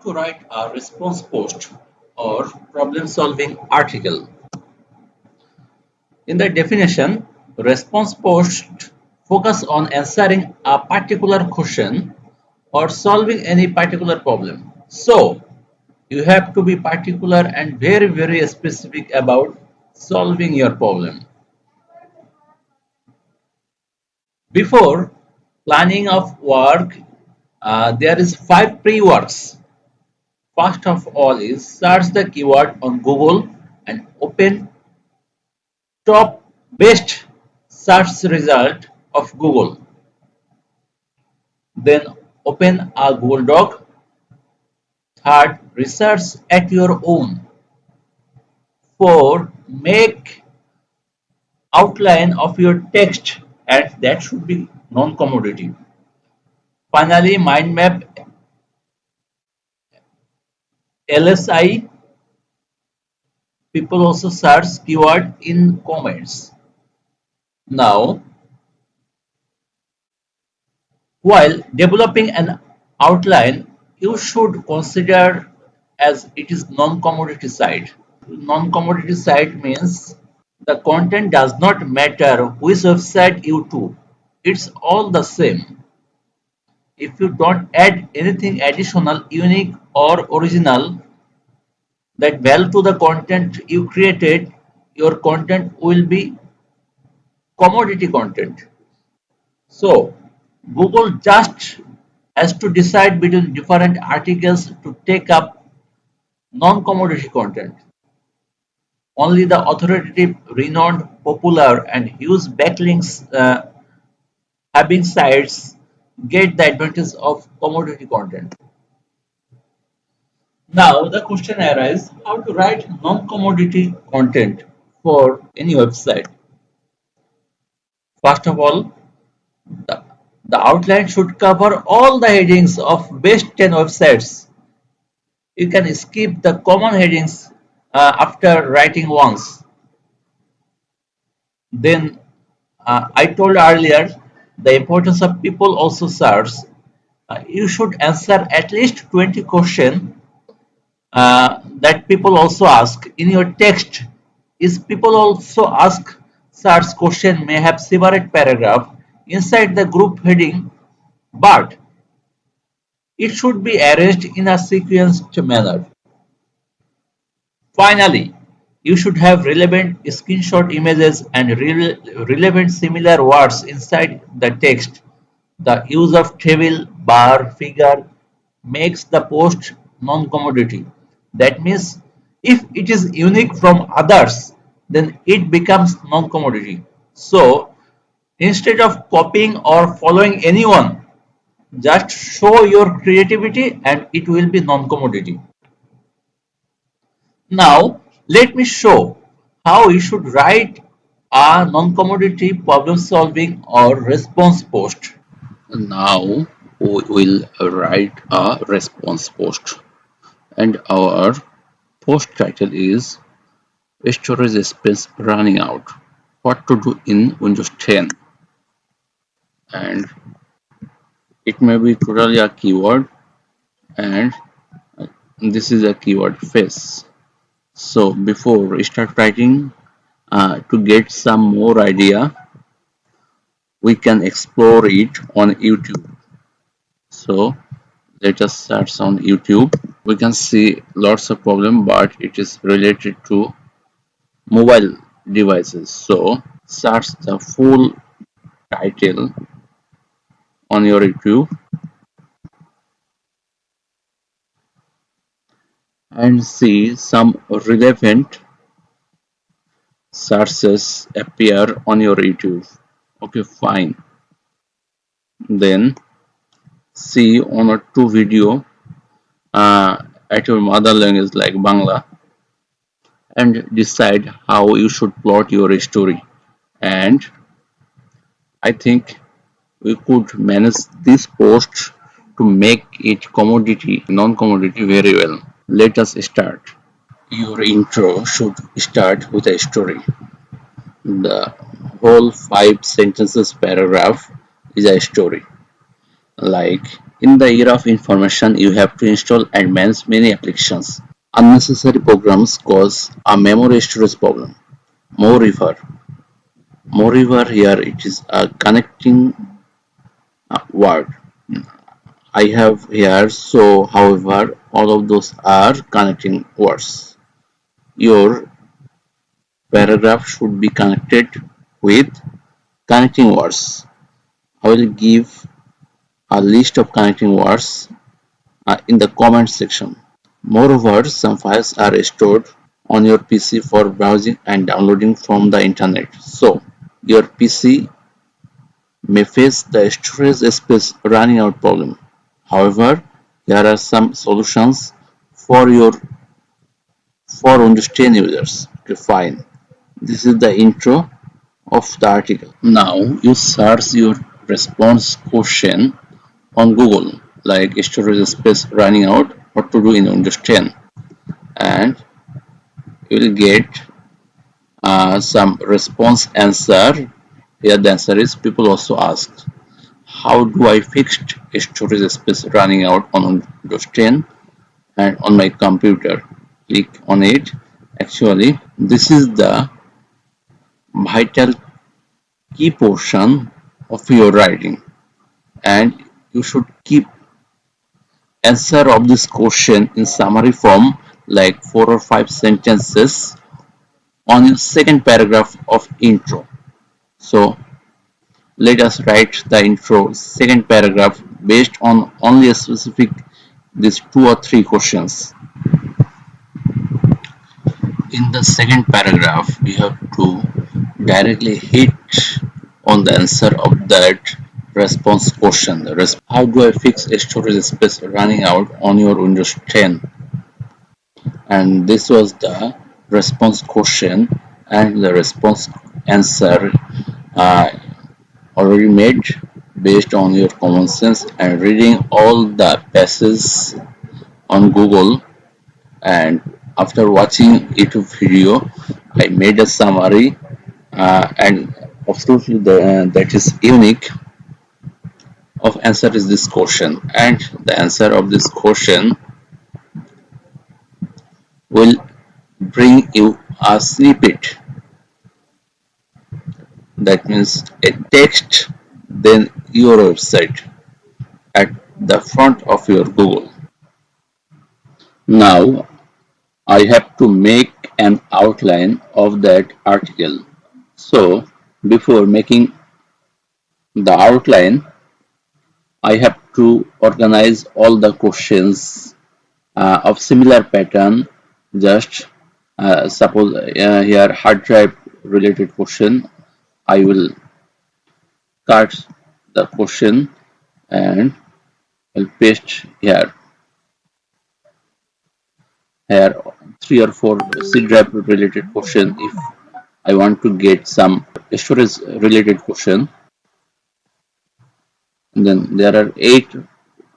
to write a response post or problem solving article. In the definition, response post focus on answering a particular question or solving any particular problem. So, you have to be particular and very specific about solving your problem. Before planning of work, there is 5 pre-works. First of all is search the keyword on Google and open top best search result of Google. Then open a Google Doc. Third, research at your own. 4, make outline of your text and that should be non-commodity. Finally, mind map LSI. People also search keyword in comments. Now, while developing an outline, you should consider as it is non-commodity site. Non-commodity site means the content does not matter which website you to. It's all the same. If you don't add anything additional, unique or original that value to the content you created, your content will be commodity content. So Google just has to decide between different articles to take up non-commodity content. Only the authoritative, renowned, popular and huge backlinks having sites get the advantage of commodity content. Now the question arises how to write non-commodity content for any website. First of all, the, the outline should cover all the headings of best 10 websites. You can skip the common headings after writing once. Then I told earlier the importance of people also search. You should answer at least 20 questions that people also ask in your text. Is people also ask search question may have separate paragraph inside the group heading, but it should be arranged in a sequenced manner. Finally, you should have relevant screenshot images and relevant similar words inside the text. The use of table, bar, figure makes the post non-commodity. That means if it is unique from others, then it becomes non-commodity. So instead of copying or following anyone, just show your creativity and it will be non-commodity. Now let me show how you should write a non-commodity problem solving or response post. Now we will write a response post and our post title is storage space running out, what to do in Windows 10, and it may be totally a keyword and this is a keyword face. So before we start writing, to get some more idea, we can explore it on YouTube. So let us search on YouTube. We can see lots of problem, but it is related to mobile devices. So search the full title on your YouTube and see some relevant searches appear on your YouTube. Okay, fine. Then see one or two video at your mother language like Bangla and decide how you should plot your story. And I think we could manage this post to make it commodity, non-commodity very well. Let us start. Your intro should start with a story. The whole 5 sentences paragraph is a story. Like In the era of information, you have to install and manage many applications. Unnecessary programs cause a memory storage problem. Moreover, moreover here it is a connecting word. I have here so however all of those are connecting words. Your paragraph should be connected with connecting words. I will give a list of connecting words in the comment section. Moreover, some files are stored on your PC for browsing and downloading from the internet. So, your PC may face the storage space running out problem. However, there are some solutions for your for Windows 10 users. Okay, fine. This is the intro of the article. Now you search your response question on Google, like storage space running out, what to do in Windows 10, and you will get some response answer. Here the answer is people also ask, how do I fix storage space running out on Windows 10 and on my computer? Click on it. Actually, this is the vital key portion of your writing, and you should keep answer of this question in summary form, like 4 or 5 sentences on your second paragraph of intro. So let us write the intro second paragraph based on only a specific these 2 or 3 questions. In the second paragraph, we have to directly hit on the answer of that response question. How do I fix a storage space running out on your Windows 10? And this was the response question and the response answer uh, already made based on your common sense and reading all the passages on Google. And after watching YouTube video, I made a summary, and absolutely that is unique of answer is this question, and the answer of this question will bring you a snippet, that means a text, then your website at the front of your Google. Now I have to make an outline of that article. So before making the outline, I have to organize all the questions of similar pattern. Just suppose here hard drive related question, I will cut the question and I'll paste here 3 or 4 C drive related question. If I want to get some storage related question, and then there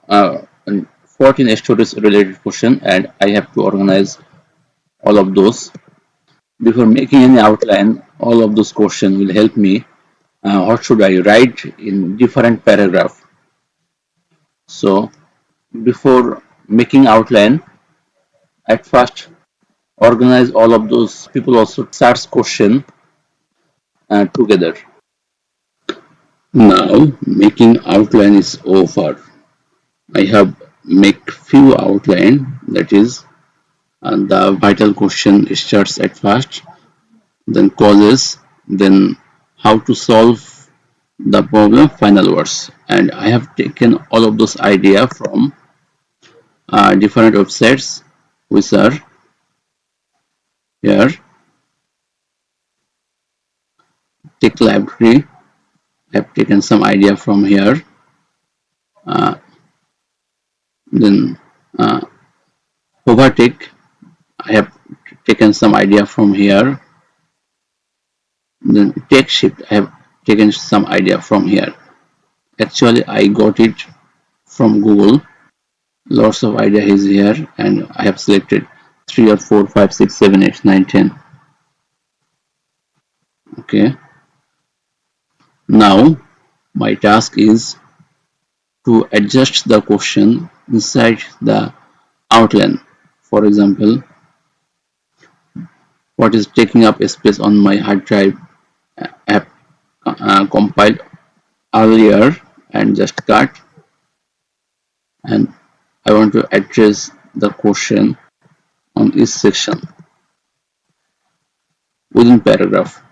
are 14 storage related question, and I have to organize all of those. Before making any outline, all of those questions will help me. What should I write in different paragraph? So before making outline, at first organize all of those. People also search question together. Now making outline is over. I have make few outline, that is the vital question starts at first, then causes, then how to solve the problem, final words. And I have taken all of those idea from different websites which are here. Tech library, I have taken some idea from here. Then Overtake, I have taken some idea from here. Then TechShift, I have taken some idea from here. Actually, I got it from Google. Lots of idea is here, and I have selected 3 or 4, 5, 6, 7, 8, 9, 10. Okay. Now, my task is to adjust the question inside the outline. For example, what is taking up space on my hard drive app compiled earlier and just cut, and I want to address the question on each section within paragraph.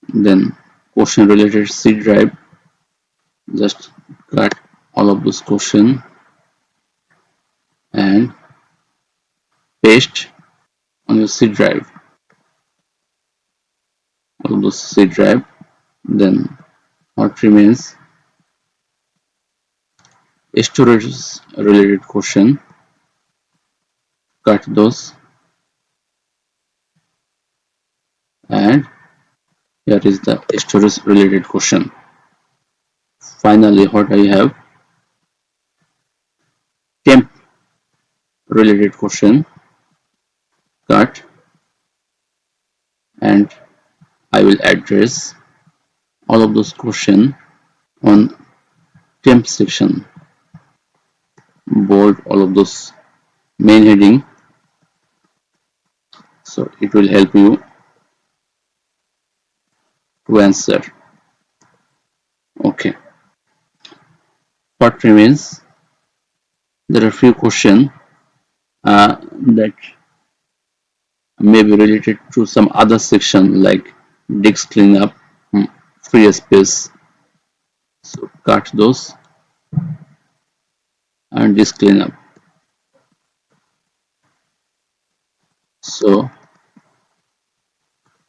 Then question related C drive, just cut all of those question and paste on your C drive, all of those C drive. Then what remains, storage related question, cut those, and here is the storage related question. Finally, what I have, temp related question, cut, and I will address all of those questions on temp section. Bold all of those main heading, so it will help you to answer. Okay, what remains, there are few questions that may be related to some other section like disk cleanup, free space, so cut those and disk cleanup. So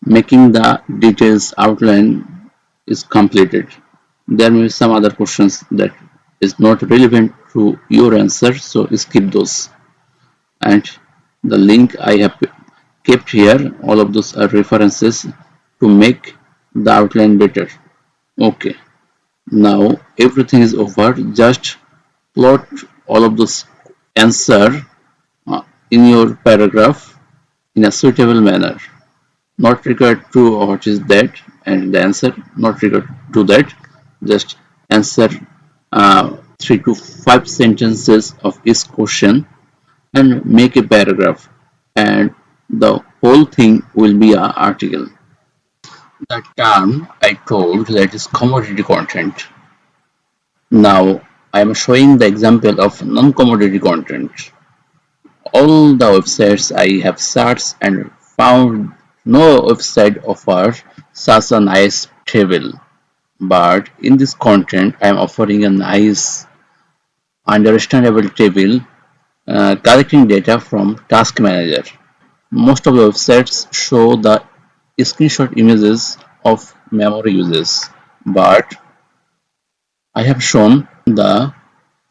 making the details outline is completed. There may be some other questions that is not relevant to your answer, so skip those. And the link I have kept here, all of those are references to make the outline better. Okay, now everything is over. Just plot all of those answer in your paragraph in a suitable manner. Not required to what is that, and the answer not required to that. Just answer 3 to 5 sentences of each question and make a paragraph, and the whole thing will be an article. The term I told, that is commodity content. Now I am showing the example of non-commodity content. All the websites I have searched and found, no website offers such a nice table. But in this content, I am offering a nice, understandable table collecting data from Task Manager. Most of the websites show the screenshot images of memory uses, but I have shown the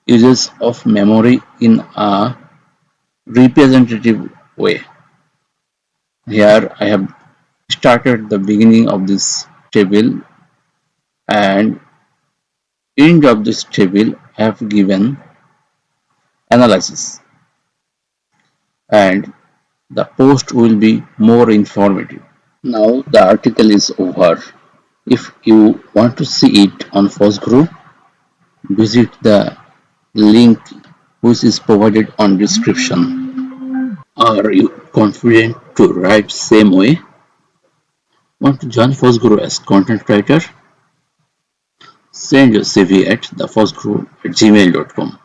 uses of memory in a representative way. Here I have started the beginning of this table, and end of this table I have given analysis, and the post will be more informative. Now the article is over. If you want to see it on FossGuru, visit the link which is provided on description. Are you confident to write same way? Want to join FossGuru as content writer? Send your CV at thefossguru@gmail.com.